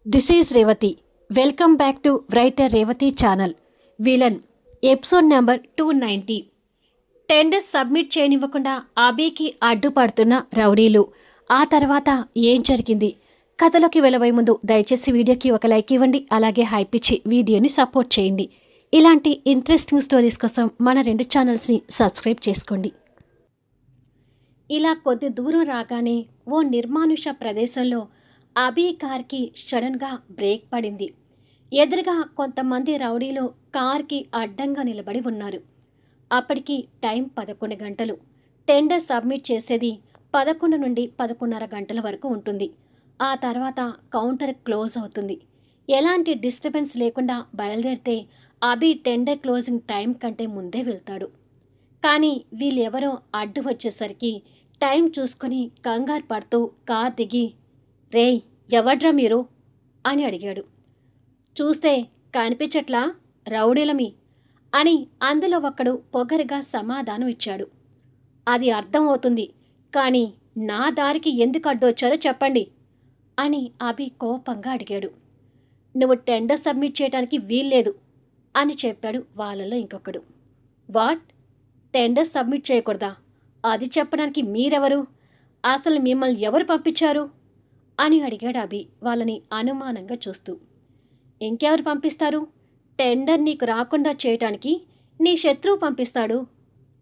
This is Revathi. Welcome back to writer Revathi channel. Villain episode number 290. Tenders submit చేయనివ్వకుండా అబీకి అడ్డుపడుతున్న రౌడీలు. ఆ తర్వాత ఏం జరిగింది? కథలోకి వెళ్ళబోయే ముందు దయచేసి వీడియోకి ఒక లైక్ ఇవ్వండి. అలాగే హైప్ ఇచ్చి వీడియోని సపోర్ట్ చేయండి. ఇలాంటి ఇంట్రెస్టింగ్ స్టోరీస్ కోసం మన 2 ఛానల్స్ని సబ్స్క్రైబ్ చేసుకోండి. ఇలా కొద్ది దూరం రాగానే ఓ నిర్మానుష ప్రదేశంలో అభి కార్కి సడన్గా బ్రేక్ పడింది. ఎదురుగా కొంతమంది రౌడీలు కార్కి అడ్డంగా నిలబడి ఉన్నారు. అప్పటికి టైం 11 గంటలు. టెండర్ సబ్మిట్ చేసేది 11 నుండి 11:30 గంటల వరకు ఉంటుంది. ఆ తర్వాత కౌంటర్ క్లోజ్ అవుతుంది. ఎలాంటి డిస్టర్బెన్స్ లేకుండా బయలుదేరితే అభి టెండర్ క్లోజింగ్ టైం కంటే ముందే వెళ్తాడు. కానీ వీళ్ళెవరో అడ్డు వచ్చేసరికి టైం చూసుకొని కంగారు పడుతూ కార్ దిగి, రేయ్ ఎవడ్రా మీరు అని అడిగాడు. చూస్తే కనిపించట్లా, రౌడీలమి అని అందులో ఒకడు పొగరుగా సమాధానం ఇచ్చాడు. అది అర్థం అవుతుంది, కానీ నా దారికి ఎందుకు అడ్డొచ్చారో చెప్పండి అని అభి కోపంగా అడిగాడు. నువ్వు టెండర్ సబ్మిట్ చేయడానికి వీల్లేదు అని చెప్పాడు వాళ్ళలో ఇంకొకడు. వాట్? టెండర్ సబ్మిట్ చేయకూడదా? అది చెప్పడానికి మీరెవరు? అసలు మిమ్మల్ని ఎవరు పంపించారు అని అడిగాడు అభి వాళ్ళని అనుమానంగా చూస్తూ. ఇంకెవరు పంపిస్తారు? టెండర్ నీకు రాకుండా చేయటానికి నీ శత్రువు పంపిస్తాడు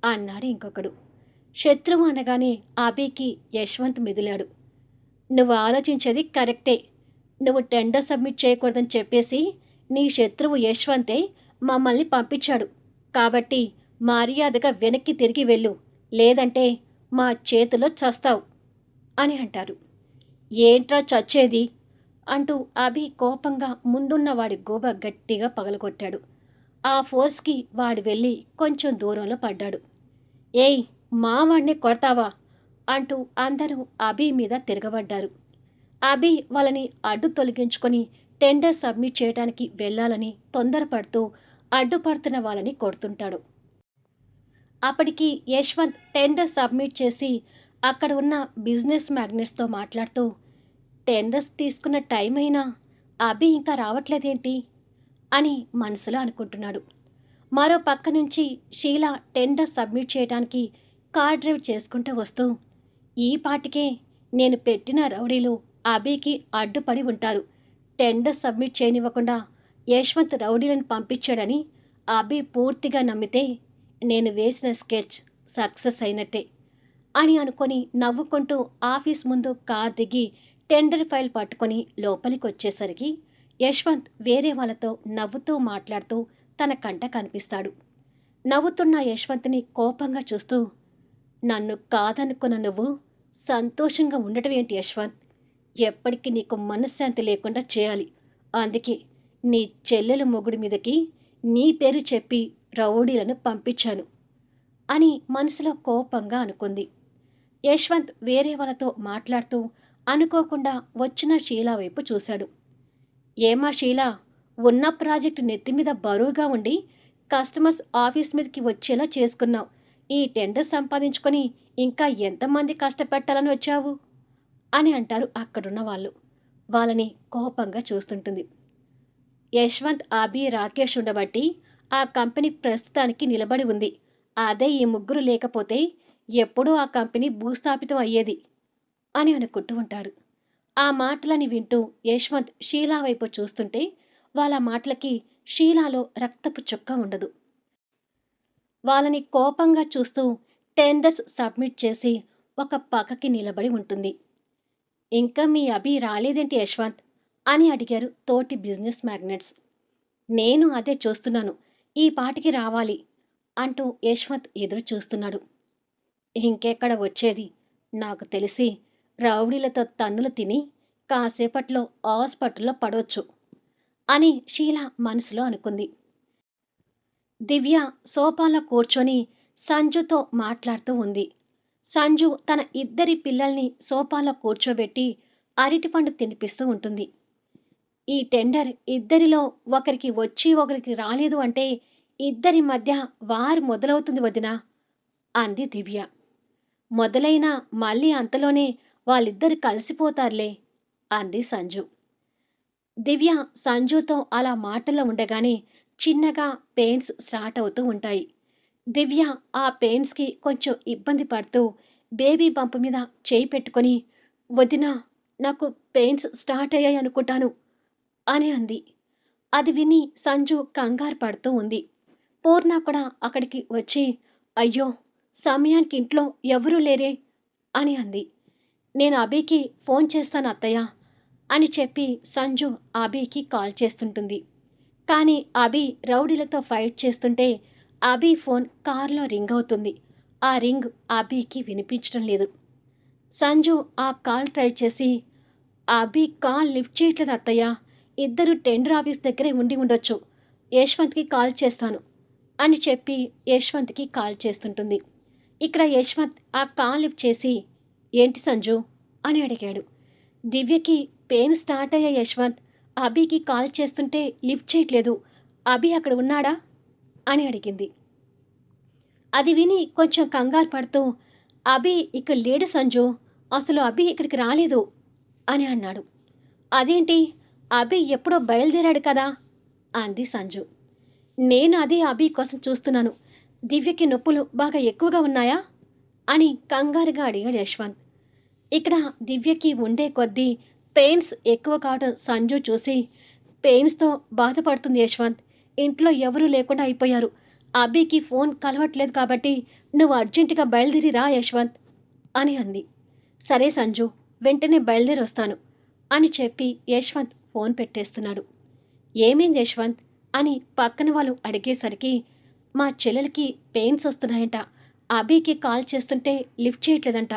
అన్నాడు ఇంకొకడు. శత్రువు అనగానే అభికి యశ్వంత్ మెదిలాడు. నువ్వు ఆలోచించేది కరెక్టే. నువ్వు టెండర్ సబ్మిట్ చేయకూడదని చెప్పేసి నీ శత్రువు యశ్వంతే మమ్మల్ని పంపించాడు. కాబట్టి మర్యాదగా వెనక్కి తిరిగి వెళ్ళు, లేదంటే మా చేతిలో చస్తావు అని అంటారు. ఏంట్రా చచ్చేది అంటూ అభి కోపంగా ముందున్న వాడి గోబ గట్టిగా పగలగొట్టాడు. ఆ ఫోర్స్కి వాడు వెళ్ళి కొంచెం దూరంలో పడ్డాడు. ఏయ్, మావాడిని కొడతావా అంటూ అందరూ అభి మీద తిరగబడ్డారు. అభి వాళ్ళని అడ్డు తొలగించుకొని టెండర్ సబ్మిట్ చేయడానికి వెళ్ళాలని తొందరపడుతూ అడ్డుపడుతున్న వాళ్ళని కొడుతుంటాడు. అప్పటికి యశ్వంత్ టెండర్ సబ్మిట్ చేసి అక్కడ ఉన్న బిజినెస్ మ్యాగ్నెట్స్తో మాట్లాడుతూ, టెండర్స్ తీసుకున్న టైం అయినా అభి ఇంకా రావట్లేదేంటి అని మనసులో అనుకుంటున్నాడు. మరో పక్క నుంచి షీలా టెండర్ సబ్మిట్ చేయడానికి కార్ డ్రైవ్ చేసుకుంటూ వస్తూ, ఈ పాటికే నేను పెట్టిన రౌడీలు అభికి అడ్డుపడి ఉంటారు. టెండర్ సబ్మిట్ చేయనివ్వకుండా యశ్వంత్ రౌడీలను పంపించాడని అభి పూర్తిగా నమ్మితే నేను వేసిన స్కెచ్ సక్సెస్ అయినట్టే అని అనుకొని నవ్వుకుంటూ ఆఫీస్ ముందు కార్ దిగి టెండర్ ఫైల్ పట్టుకొని లోపలికి వచ్చేసరికి యశ్వంత్ వేరే వాళ్ళతో నవ్వుతూ మాట్లాడుతూ తన కంట కనిపిస్తాడు. నవ్వుతున్న యశ్వంత్ని కోపంగా చూస్తూ, నన్ను కాదనుకున్న నువ్వు సంతోషంగా ఉండటం ఏంటి యశ్వంత్? ఎప్పటికీ నీకు మనశ్శాంతి లేకుండా చేయాలి. అందుకే నీ చెల్లెలు మొగుడి మీదకి నీ పేరు చెప్పి రౌడీలను పంపించాను అని మనసులో కోపంగా అనుకుంది. యశ్వంత్ వేరే వాళ్ళతో మాట్లాడుతూ అనుకోకుండా వచ్చిన షీలా వైపు చూశాడు. ఏమా షీలా, ఉన్న ప్రాజెక్టు నెత్తిమీద బరువుగా ఉండి కస్టమర్స్ ఆఫీస్ మీదకి వచ్చేలా చేసుకున్నావు. ఈ టెండర్ సంపాదించుకొని ఇంకా ఎంతమంది కష్టపెట్టాలని వచ్చావు అని అంటారు అక్కడున్న వాళ్ళు. వాళ్ళని కోపంగా చూస్తుంటుంది. యశ్వంత్, అభి, రాకేష్ ఉండబట్టి ఆ కంపెనీ ప్రస్తుతానికి నిలబడి ఉంది. అదే ఈ ముగ్గురు లేకపోతే ఎప్పుడూ ఆ కంపెనీ భూస్థాపితం అయ్యేది అని అనుకుంటూ ఉంటారు. ఆ మాటలని వింటూ యశ్వంత్ షీలా వైపు చూస్తుంటే వాళ్ళ మాటలకి షీలాలో రక్తపు చుక్క ఉండదు. వాళ్ళని కోపంగా చూస్తూ టెండర్స్ సబ్మిట్ చేసి ఒక పక్కకి నిలబడి ఉంటుంది. ఇంకా మీ అభి రాలేదేంటి యశ్వంత్ అని అడిగారు తోటి బిజినెస్ మ్యాగ్నెట్స్. నేను అదే చూస్తున్నాను, ఈ పాటికి రావాలి అంటూ యశ్వంత్ ఎదురు చూస్తున్నాడు. ఇంకెక్కడ వచ్చేది? నాకు తెలిసి రౌడీలతో తన్నులు తిని కాసేపట్లో హాస్పిటల్లో పడవచ్చు అని షీలా మనసులో అనుకుంది. దివ్య సోఫాలో కూర్చొని సంజుతో మాట్లాడుతూ ఉంది. సంజు తన ఇద్దరి పిల్లల్ని సోఫాలో కూర్చోబెట్టి అరటిపండు తినిపిస్తూ ఉంటుంది. ఈ టెండర్ ఇద్దరిలో ఒకరికి వచ్చి ఒకరికి రాలేదు అంటే ఇద్దరి మధ్య వారు మొదలవుతుంది వదినా అంది దివ్య. మొదలైనా మళ్ళీ అంతలోనే వాళ్ళిద్దరు కలిసిపోతారులే అంది సంజు. దివ్య సంజుతో అలా మాటల్లో ఉండగానే చిన్నగా పెయిన్స్ స్టార్ట్ అవుతూ ఉంటాయి. దివ్య ఆ పెయిన్స్‌కి కొంచెం ఇబ్బంది పడుతూ బేబీ బంప్ మీద చేయి పెట్టుకొని, "వదినా, నాకు పెయిన్స్ స్టార్ట్ అయ్యాయి అనుకుంటాను" అని అంది. అది విని సంజు కంగారు పడుతూ ఉంది. పూర్ణ కూడా అక్కడికి వచ్చి, "అయ్యో! సమయానికి ఇంట్లో ఎవరూ లేరే" అని అంది. "నేను అభికి ఫోన్ చేస్తాను అత్తయ్య" అని చెప్పి సంజు అభికి కాల్ చేస్తుంటుంది. కానీ అభి రౌడీలతో ఫైట్ చేస్తుంటే అభి ఫోన్ కారులో రింగ్ అవుతుంది. ఆ రింగ్ అభికి వినిపించడం లేదు. సంజు ఆ కాల్ ట్రై చేసి, "అభి కాల్ లిఫ్ట్ చేయట్లేదు అత్తయ్య. ఇద్దరు టెండర్ ఆఫీస్ దగ్గరే ఉండి ఉండొచ్చు. యశ్వంత్‌కి కాల్ చేస్తాను" అని చెప్పి యశ్వంత్‌కి కాల్ చేస్తుంటుంది. ఇక్కడ యశ్వంత్ ఆ కాల్ లిఫ్ట్ చేసి, "ఏంటి సంజు" అని అడిగాడు. దివ్యకి పెయిన్ స్టార్ట్ అయ్యాయి యశ్వంత్. అభికి కాల్ చేస్తుంటే లిఫ్ట్ చేయట్లేదు. అభి అక్కడ ఉన్నాడా అని అడిగింది. అది విని కొంచెం కంగారు పడుతూ, "అభి ఇక్కడ లేడు సంజు. అసలు అభి ఇక్కడికి రాలేదు" అని అన్నాడు. "అదేంటి? అభి ఎప్పుడో బయలుదేరాడు కదా" అంది సంజు. "నేను అదే అభి కోసం చూస్తున్నాను. దివ్యకి నొప్పులు బాగా ఎక్కువగా ఉన్నాయా" అని కంగారుగా అడిగాడు యశ్వంత్. ఇక్కడ దివ్యకి ఉండే కొద్దీ పెయిన్స్ ఎక్కువ కావడం సంజు చూసి, "పెయిన్స్‌తో బాధపడుతుంది యశ్వంత్. ఇంట్లో ఎవరూ లేకుండా అయిపోయారు. అభికి ఫోన్ కలవట్లేదు కాబట్టి నువ్వు అర్జెంటుగా బయలుదేరి రా యశ్వంత్" అని అంది. "సరే సంజు, వెంటనే బయలుదేరొస్తాను" అని చెప్పి యశ్వంత్ ఫోన్ పెట్టేస్తున్నాడు. "ఏమైంది యశ్వంత్" అని పక్కన వాళ్ళు అడిగేసరికి, "మా చెల్లెలికి పెయిన్స్ వస్తున్నాయంట. అభికి కాల్ చేస్తుంటే లిఫ్ట్ చేయట్లేదంట.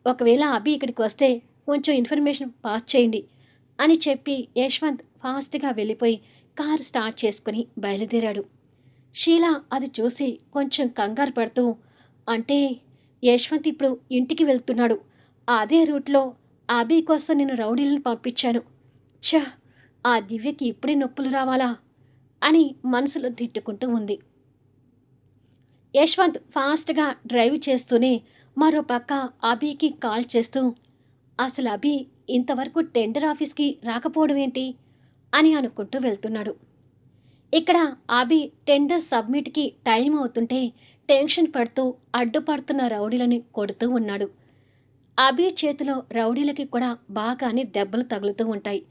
ఒకవేళ అభి ఇక్కడికి వస్తే కొంచెం ఇన్ఫర్మేషన్ పాస్ చేయండి" అని చెప్పి యశ్వంత్ ఫాస్ట్‌గా వెళ్ళిపోయి కారు స్టార్ట్ చేసుకుని బయలుదేరాడు. షీల అది చూసి కొంచెం కంగారు పడుతూ, "అంటే యశ్వంత్ ఇప్పుడు ఇంటికి వెళ్తున్నాడు. అదే రూట్‌లో అభి కోసం నేను రౌడీలను పంపించాను. ఛ! ఆ దివ్యకి ఇప్పుడే నొప్పులు రావాలా" అని మనసులో తిట్టుకుంటూ ఉంది. యశ్వంత్ ఫాస్ట్‌గా డ్రైవ్ చేస్తూనే మరో పక్క అభికి కాల్ చేస్తూ, "అసలు అభి ఇంతవరకు టెండర్ ఆఫీస్‌కి రాకపోవడం ఏంటి" అని అనుకుంటూ వెళ్తున్నాడు. ఇక్కడ అభి టెండర్ సబ్మిట్‌కి టైం అవుతుంటే టెన్షన్ పడుతూ అడ్డుపడుతున్న రౌడీలని కొడుతూ ఉన్నాడు. అభి చేతిలో రౌడీలకి కూడా బాగానే దెబ్బలు తగులుతూ ఉంటాయి.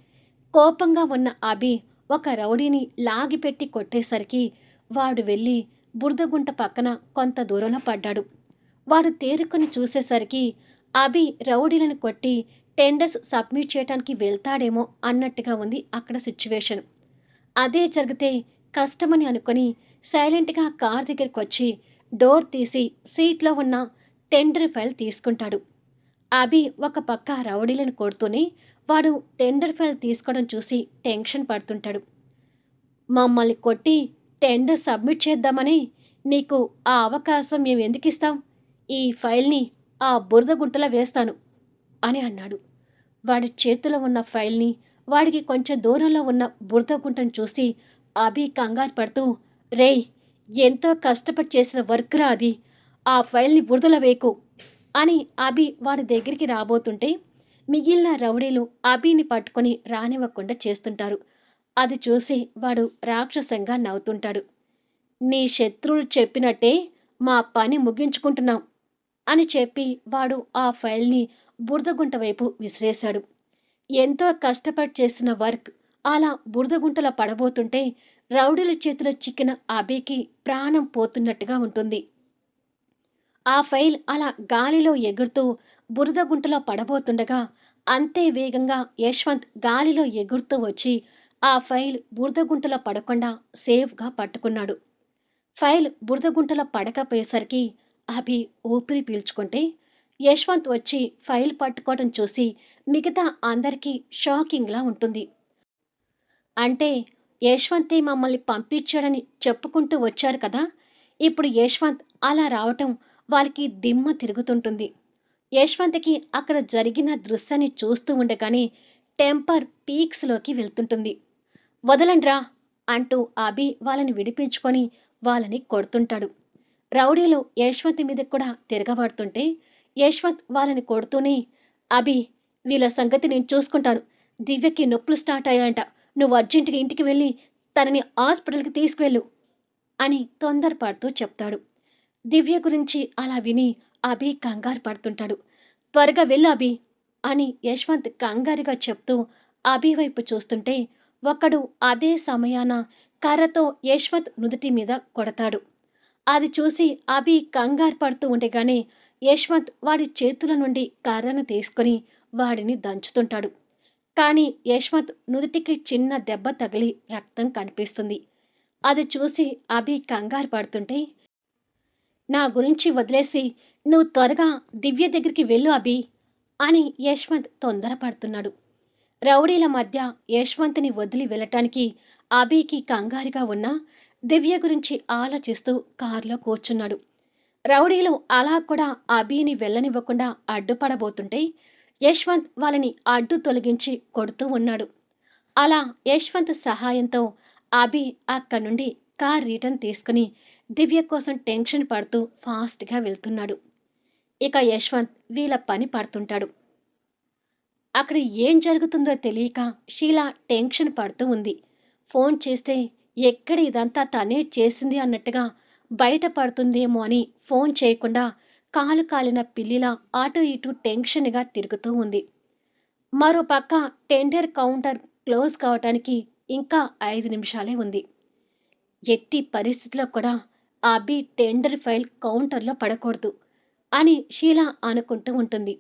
కోపంగా ఉన్న అభి ఒక రౌడీని లాగిపెట్టి కొట్టేసరికి వాడు వెళ్ళి బురదగుంట పక్కన కొంత దూరంలో పడ్డాడు. వాడు తేరుకొని చూసేసరికి అభి రౌడీలను కొట్టి టెండర్స్ సబ్మిట్ చేయడానికి వెళ్తాడేమో అన్నట్టుగా ఉంది అక్కడ సిచ్యువేషన్. అదే జరిగితే కష్టమని అనుకొని సైలెంట్‌గా కార్ దగ్గరికొచ్చి డోర్ తీసి సీట్లో ఉన్న టెండర్ ఫైల్ తీసుకుంటాడు. అభి ఒక పక్క రౌడీలను కొడుతూనే వాడు టెండర్ ఫైల్ తీసుకోవడం చూసి టెన్షన్ పడుతుంటాడు. "మమ్మల్ని కొట్టి టెండర్ సబ్మిట్ చేద్దామని నీకు ఆ అవకాశం మేమెందుకిస్తాం? ఈ ఫైల్‌ని ఆ బురద గుంటలో వేస్తాను" అని అన్నాడు. వాడి చేతిలో ఉన్న ఫైల్‌ని వాడికి కొంచెం దూరంలో ఉన్న బురద గుంటను చూసి అభి కంగారు పడుతూ, "రేయ్! ఎంతో కష్టపడి చేసిన వర్క్‌రా అది. ఆ ఫైల్‌ని బురదలో వేయకు" అని అభి వాడి దగ్గరికి రాబోతుంటే మిగిలిన రౌడీలు అభిని పట్టుకొని రానివ్వకుండా చేస్తుంటారు. అది చూసి వాడు రాక్షసంగా నవ్వుతుంటాడు. "నీ శత్రువులు చెప్పినట్టే మా పని ముగించుకుంటున్నాం" అని చెప్పి వాడు ఆ ఫైల్‌ని బురదగుంట వైపు విసిరేశాడు. ఎంతో కష్టపడి చేసిన వర్క్ అలా బురదగుంటలో పడబోతుంటే రౌడీల చేతిలో చిక్కిన అభికి ప్రాణం పోతున్నట్టుగా ఉంటుంది. ఆ ఫైల్ అలా గాలిలో ఎగురుతూ బురద గుంటలో పడబోతుండగా అంతే వేగంగా యశ్వంత్ గాలిలో ఎగురుతూ వచ్చి ఆ ఫైల్ బురద గుంటలో పడకుండా సేఫ్‌గా పట్టుకున్నాడు. ఫైల్ బురద గుంటలో పడకపోయేసరికి అభి ఊపిరి పీల్చుకుంటే యశ్వంత్ వచ్చి ఫైల్ పట్టుకోవడం చూసి మిగతా అందరికీ షాకింగ్‌లా ఉంటుంది. అంటే యశ్వంతే మమ్మల్ని పంపించాడని చెప్పుకుంటూ వచ్చారు కదా! ఇప్పుడు యశ్వంత్ అలా రావటం వాళ్ళకి దిమ్మ తిరుగుతుంటుంది. యశ్వంత్‌కి అక్కడ జరిగిన దృశ్యాన్ని చూస్తూ ఉండగానే టెంపర్ పీక్స్‌లోకి వెళ్తుంటుంది. "వదలండ్రా" అంటూ అభి వాళ్ళని విడిపించుకొని వాళ్ళని కొడుతుంటాడు. రౌడీలు యశ్వంత్ మీదకి కూడా తిరగబడుతుంటే యశ్వంత్ వాళ్ళని కొడుతూనే, "అభి, వీళ్ళ సంగతి నేను చూసుకుంటాను. దివ్యకి నొప్పులు స్టార్ట్ అయ్యాయంట. నువ్వు అర్జెంటుగా ఇంటికి వెళ్ళి తనని హాస్పిటల్కి తీసుకువెళ్ళు అని తొందరపడుతూ చెప్తాడు. దివ్య గురించి అలా విని అభి కంగారు పడుతుంటాడు. త్వరగా వెళ్ళు అభి అని యశ్వంత్ కంగారుగా చెప్తూ అభి వైపు చూస్తుంటే ఒకడు అదే సమయాన కర్రతో యశ్వంత్ నుదుటి మీద కొడతాడు. అది చూసి అభి కంగారు పడుతూ ఉండగానే యశ్వంత్ వాడి చేతుల నుండి కర్రను తీసుకొని వాడిని దంచుతుంటాడు. కానీ యశ్వంత్ నుదుటికి చిన్న దెబ్బ తగిలి రక్తం కనిపిస్తుంది. అది చూసి అభి కంగారు పడుతుంటే, నా గురించి వదిలేసి నువ్వు త్వరగా దివ్య దగ్గరికి వెళ్ళు అభి అని యశ్వంత్ తొందరపడుతున్నాడు. రౌడీల మధ్య యశ్వంత్ని వదిలి వెళ్ళటానికి అభికి కంగారుగా ఉన్నా దివ్య గురించి ఆలోచిస్తూ కారులో కూర్చున్నాడు. రౌడీలు అలా కూడా అభిని వెళ్ళనివ్వకుండా అడ్డుపడబోతుంటే యశ్వంత్ వాళ్ళని అడ్డు తొలగించి కొడుతూ ఉన్నాడు. అలా యశ్వంత్ సహాయంతో అభి అక్కడి నుండి కార్ రిటర్న్ తీసుకుని దివ్య కోసం టెన్షన్ పడుతూ ఫాస్ట్గా వెళ్తున్నాడు. ఇక యశ్వంత్ వీళ్ళ పని పడుతుంటాడు. అక్కడ ఏం జరుగుతుందో తెలియక షీలా టెన్షన్ పడుతూ ఉంది. ఫోన్ చేస్తే ఎక్కడ ఇదంతా తనే చేసింది అన్నట్టుగా బయటపడుతుందేమో అని ఫోన్ చేయకుండా కాలు కాలిన పిల్లిలా అటు ఇటు టెన్షన్గా తిరుగుతూ ఉంది. మరోపక్క టెండర్ కౌంటర్ క్లోజ్ కావటానికి ఇంకా 5 నిమిషాలే ఉంది. ఎట్టి పరిస్థితిలో కూడా అభి టెండర్ ఫైల్ కౌంటర్లో పడకూడదు అని షీలా అనుకుంటూ ఉంటుంది.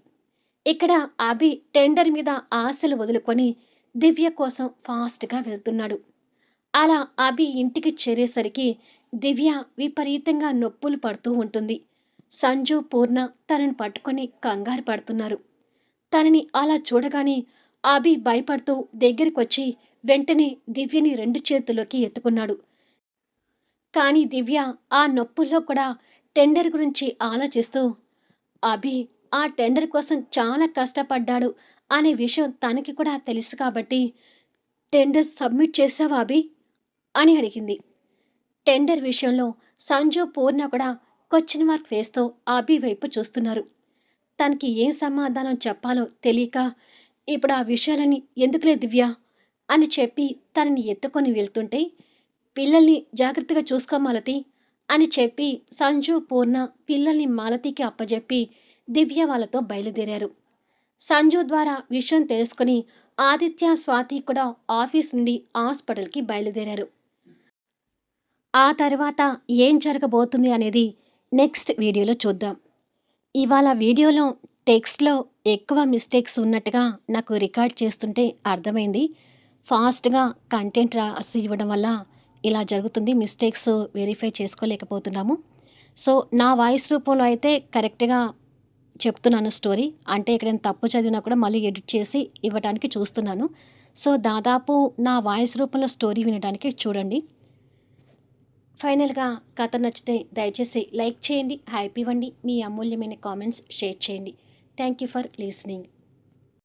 ఇక్కడ అభి టెండర్ మీద ఆశలు వదులుకొని దివ్య కోసం ఫాస్ట్గా వెళ్తున్నాడు. అలా అభి ఇంటికి చేరేసరికి దివ్య విపరీతంగా నొప్పులు పడుతూ ఉంటుంది. సంజు, పూర్ణ తనని పట్టుకొని కంగారు పడుతున్నారు. తనని అలా చూడగానే అభి భయపడుతూ దగ్గరికొచ్చి వెంటనే దివ్యని 2 చేతుల్లోకి ఎత్తుకున్నాడు. కానీ దివ్య ఆ నొప్పుల్లో కూడా టెండర్ గురించి ఆలోచిస్తూ, అభి ఆ టెండర్ కోసం చాలా కష్టపడ్డాడు అనే విషయం తనకి కూడా తెలుసు కాబట్టి, టెండర్ సబ్మిట్ చేసావా అభి అని అడిగింది. టెండర్ విషయంలో సంజు, పూర్ణ కూడా క్వశ్చన్ మార్క్ వేస్తూ అభి వైపు చూస్తున్నారు. తనకి ఏం సమాధానం చెప్పాలో తెలియక, ఇప్పుడు ఆ విషయాలని ఎందుకులే దివ్య అని చెప్పి తనని ఎత్తుకొని వెళ్తుంటే, పిల్లల్ని జాగ్రత్తగా చూసుకో మాలతి అని చెప్పి సంజు, పూర్ణ పిల్లల్ని మాలతికి అప్పజెప్పి దివ్య వాళ్ళతో బయలుదేరారు. సంజు ద్వారా విషయం తెలుసుకుని ఆదిత్య, స్వాతి కూడా ఆఫీస్ నుండి హాస్పిటల్కి బయలుదేరారు. ఆ తర్వాత ఏం జరగబోతుంది అనేది నెక్స్ట్ వీడియోలో చూద్దాం. ఇవాళ వీడియోలో టెక్స్ట్లో ఎక్కువ మిస్టేక్స్ ఉన్నట్టుగా నాకు రికార్డ్ చేస్తుంటే అర్థమైంది. ఫాస్ట్గా కంటెంట్ రాసి ఇవ్వడం వల్ల ఇలా జరుగుతుంది. మిస్టేక్స్ వెరిఫై చేసుకోలేకపోతున్నాము. సో నా వాయిస్ రూపంలో అయితే కరెక్ట్గా చెప్తున్నాను స్టోరీ. అంటే ఇక్కడ నేను తప్పు చదివినా కూడా మళ్ళీ ఎడిట్ చేసి ఇవ్వడానికి చూస్తున్నాను. సో దాదాపు నా వాయిస్ రూపంలో స్టోరీ వినడానికి చూడండి. ఫైనల్గా కథ నచ్చితే దయచేసి లైక్ చేయండి, హైప్ ఇవ్వండి, మీ అమూల్యమైన కామెంట్స్ షేర్ చేయండి. Thank you for listening.